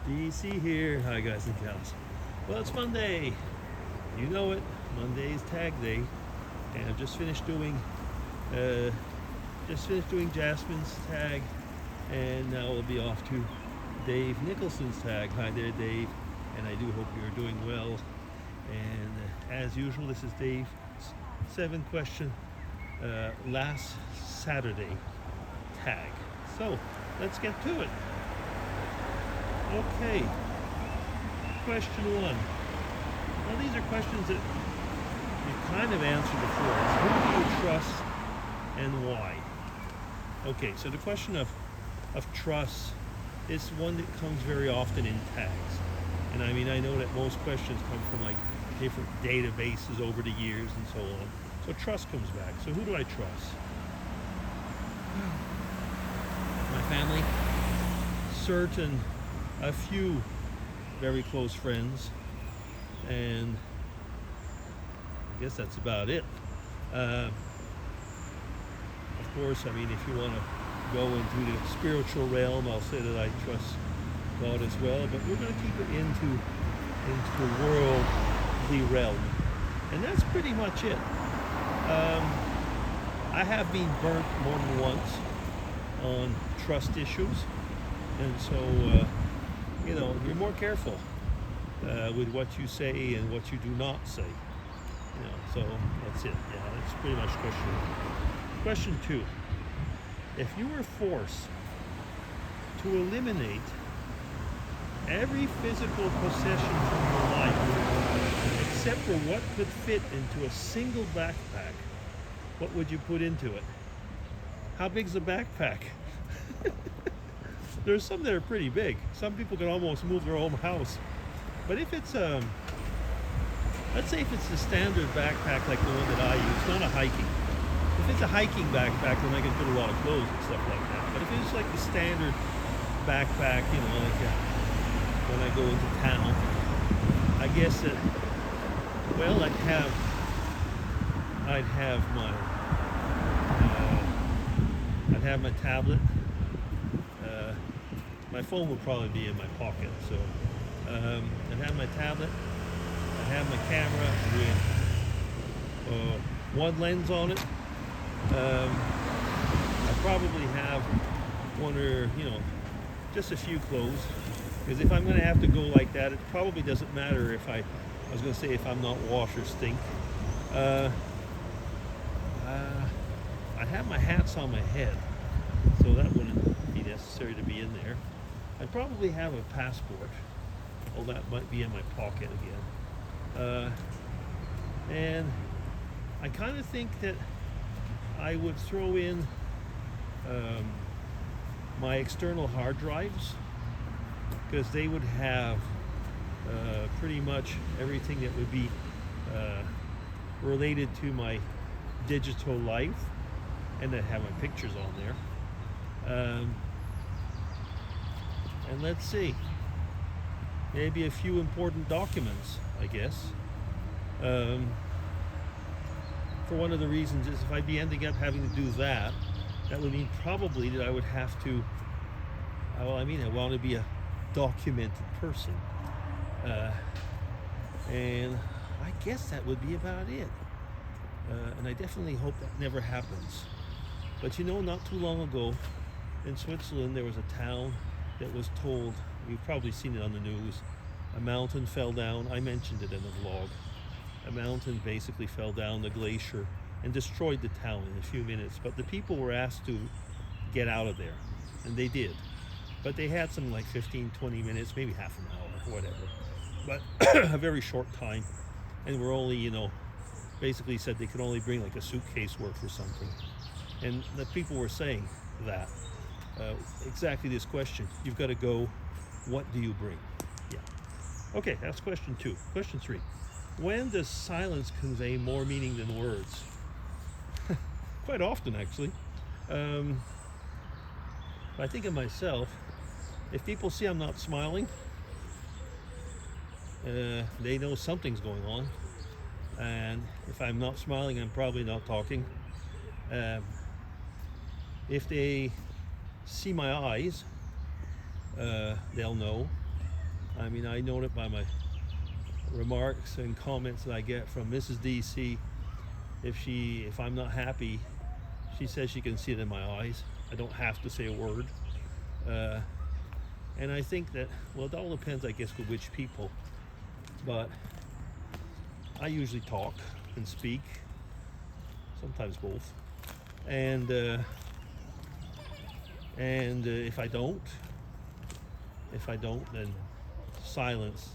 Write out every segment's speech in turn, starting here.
DC here. Hi guys and gals. Well, it's Monday. You know it. Monday is tag day, and I've uh, just finished doing Jasmine's tag, and now we'll be off to Dave Nicholson's tag. Hi there, Dave, and I do hope you're doing well. And as usual, this is Dave's 7 question last Saturday tag. So let's get to it. Okay, question 1. Now these are questions that you kind of answered before. It's who do you trust and why? Okay, so the question of trust is one that comes very often in tags. And I mean, I know that most questions come from like different databases over the years and so on. So trust comes back. So who do I trust? My family, a few very close friends, and I guess that's about it. Of course, I mean, if you want to go into the spiritual realm, I'll say that I trust God as well, but we're going to keep it into the worldly realm, and that's pretty much it. I have been burnt more than once on trust issues, and so you're more careful with what you say and what you do not say. So that's it. Yeah, that's pretty much question 1. Question 2. If you were forced to eliminate every physical possession from your life, except for what could fit into a single backpack, what would you put into it? How big's the backpack? There's some that are pretty big. Some people can almost move their own house. But if it's let's say if it's the standard backpack like the one that I use, not a hiking. If it's a hiking backpack, then I can put a lot of clothes and stuff like that. But if it's like the standard backpack, like when I go into town, I guess that, well, I'd have my tablet. My phone would probably be in my pocket, so I'd have my tablet. I'd have my camera with one lens on it. I probably have one or just a few clothes, because if I'm going to have to go like that, it probably doesn't matter if I was going to say if I'm not wash or stink. I'd have my hats on my head, so that wouldn't be necessary to be in there. I'd probably have a passport. Oh, that might be in my pocket again. And I kind of think that I would throw in my external hard drives, because they would have pretty much everything that would be related to my digital life, and I'd have my pictures on there. And let's see, maybe a few important documents, I guess. For one of the reasons is if I'd be ending up having to do that, that would mean probably that I would have to, I want to be a documented person. And I guess that would be about it. And I definitely hope that never happens. But not too long ago in Switzerland, there was a town that was told, you've probably seen it on the news, a mountain fell down. I mentioned it in a vlog. A mountain basically fell down the glacier and destroyed the town in a few minutes. But the people were asked to get out of there, and they did. But they had some like 15, 20 minutes, maybe half an hour, whatever. But a very short time. And we're only, basically said they could only bring like a suitcase worth or something. And the people were saying that. Exactly this question. You've got to go, what do you bring? Yeah. Okay, that's question 2. Question 3. When does silence convey more meaning than words? Quite often, actually. I think of myself, if people see I'm not smiling, they know something's going on. And if I'm not smiling, I'm probably not talking. If they see my eyes, they'll know. I mean, I know it by my remarks and comments that I get from Mrs. DC. If I'm not happy, she says she can see it in my eyes. I don't have to say a word. And I think that, well, it all depends, I guess, with which people. But I usually talk and speak, sometimes both. And if I don't, then silence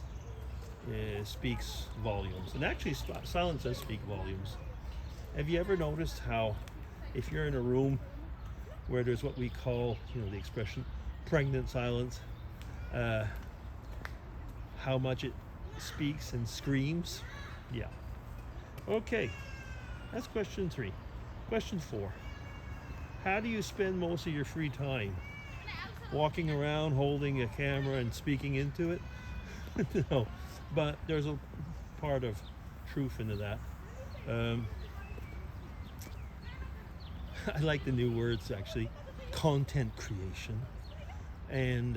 speaks volumes. And actually, silence does speak volumes. Have you ever noticed how, if you're in a room where there's what we call, the expression pregnant silence, how much it speaks and screams? Yeah. Okay, that's question 3. Question 4. How do you spend most of your free time? Walking around, holding a camera and speaking into it? No, but there's a part of truth into that. I like the new words, actually. Content creation. And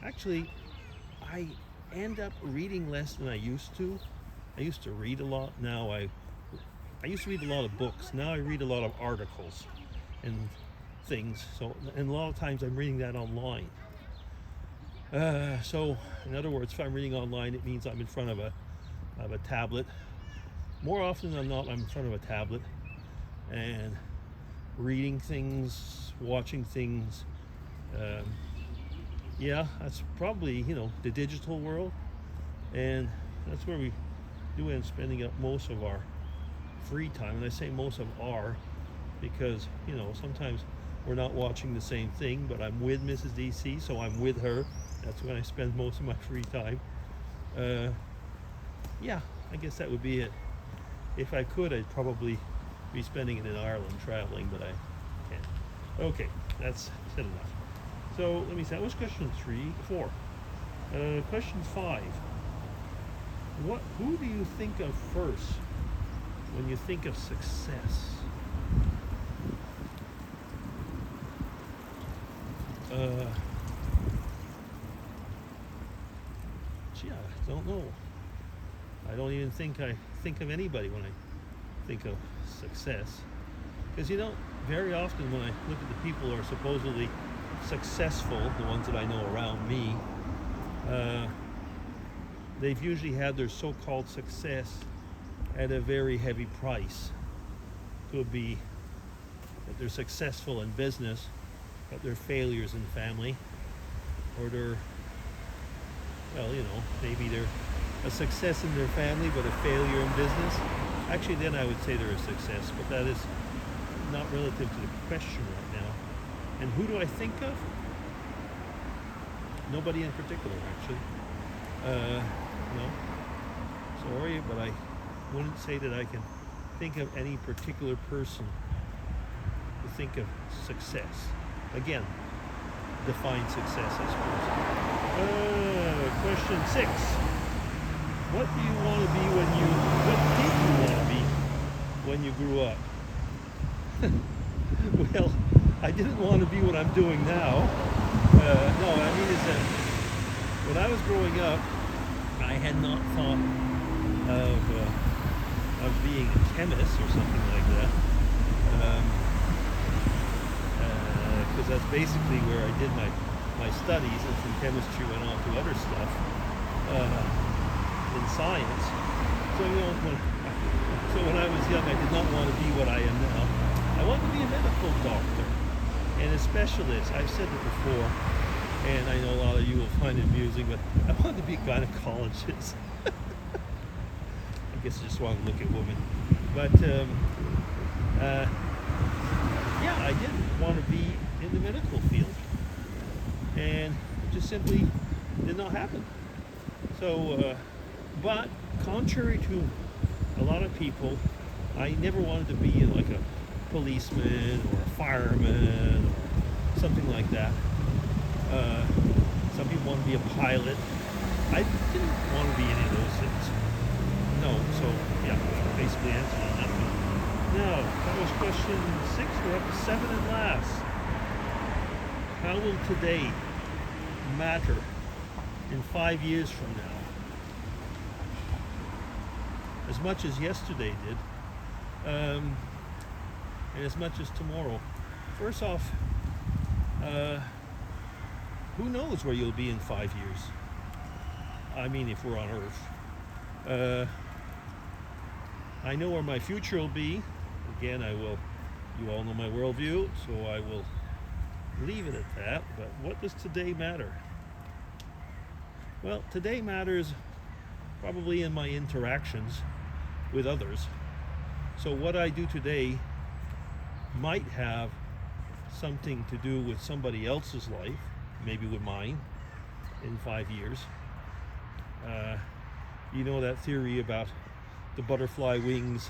actually, I end up reading less than I used to. I used to read a lot. Now I used to read a lot of books. Now I read a lot of articles and things. And a lot of times I'm reading that online. So, in other words, if I'm reading online, it means I'm in front of a tablet. More often than not, I'm in front of a tablet and reading things, watching things. Yeah, that's probably, the digital world. And that's where we do end up spending up most of our free time. And I say most of our because, sometimes we're not watching the same thing, but I'm with Mrs. DC, so I'm with her. That's when I spend most of my free time. Yeah, I guess that would be it. If I could, I'd probably be spending it in Ireland traveling, but I can't. Okay, that's said enough. So let me see, that was question 4. Question 5. Who do you think of first when you think of success? Gee, I don't know. I don't even think I think of anybody when I think of success. Because, very often when I look at the people who are supposedly successful, the ones that I know around me, they've usually had their so-called success at a very heavy price. Could be that they're successful in business, but they're failures in family, or they're, maybe they're a success in their family, but a failure in business. Actually, then I would say they're a success, but that is not relative to the question right now. And who do I think of? Nobody in particular, actually. No. Sorry, but I wouldn't say that I can think of any particular person to think of success. Again, define success, I suppose. Question 6. What do you want to be what did you want to be when you grew up? Well, I didn't want to be what I'm doing now. No, I mean is that when I was growing up, I had not thought of being a chemist or something like that. Because that's basically where I did my studies, and from chemistry went on to other stuff in science. So when I was young, I did not want to be what I am now. I wanted to be a medical doctor and a specialist. I've said it before, and I know a lot of you will find it amusing, but I wanted to be a gynecologist. I guess I just wanted to look at women. But yeah, I didn't want to be in the medical field, and it just simply did not happen. So, but contrary to a lot of people, I never wanted to be like a policeman or a fireman or something like that. Some people want to be a pilot. I didn't want to be any of those things. No, so yeah, basically answered on that one. Now, that was question 6. We're up to 7 and last. How will today matter in 5 years from now? As much as yesterday did, and as much as tomorrow. First off, who knows where you'll be in 5 years? I mean, if we're on Earth. I know where my future will be. Again, you all know my worldview, so I will leave it at that. But what does today matter? Well, today matters probably in my interactions with others. So what I do today might have something to do with somebody else's life, maybe with mine, in 5 years. You know that theory about the butterfly wings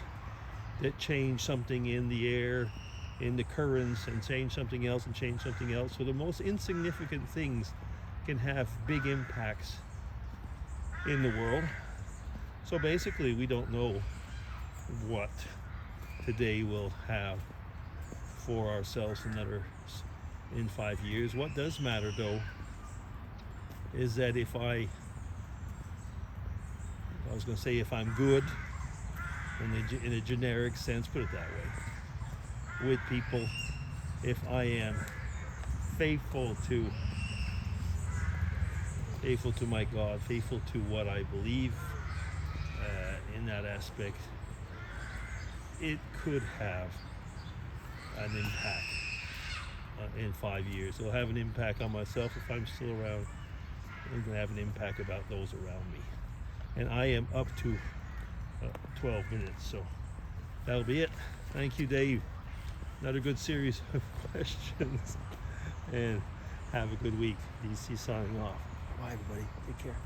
that change something in the air, in the currents, and change something else and change something else. So the most insignificant things can have big impacts in the world. So basically, we don't know what today will have for ourselves and others in 5 years. What does matter, though, is that if I was going to say if I'm good in a generic sense, put it that way, with people, if I am faithful to my God, faithful to what I believe in that aspect, it could have an impact in 5 years. It'll have an impact on myself if I'm still around. It's going to have an impact about those around me. And I am up to 12 minutes, so that'll be it. Thank you, Dave. Another good series of questions. And have a good week. DC signing off. Bye, everybody. Take care.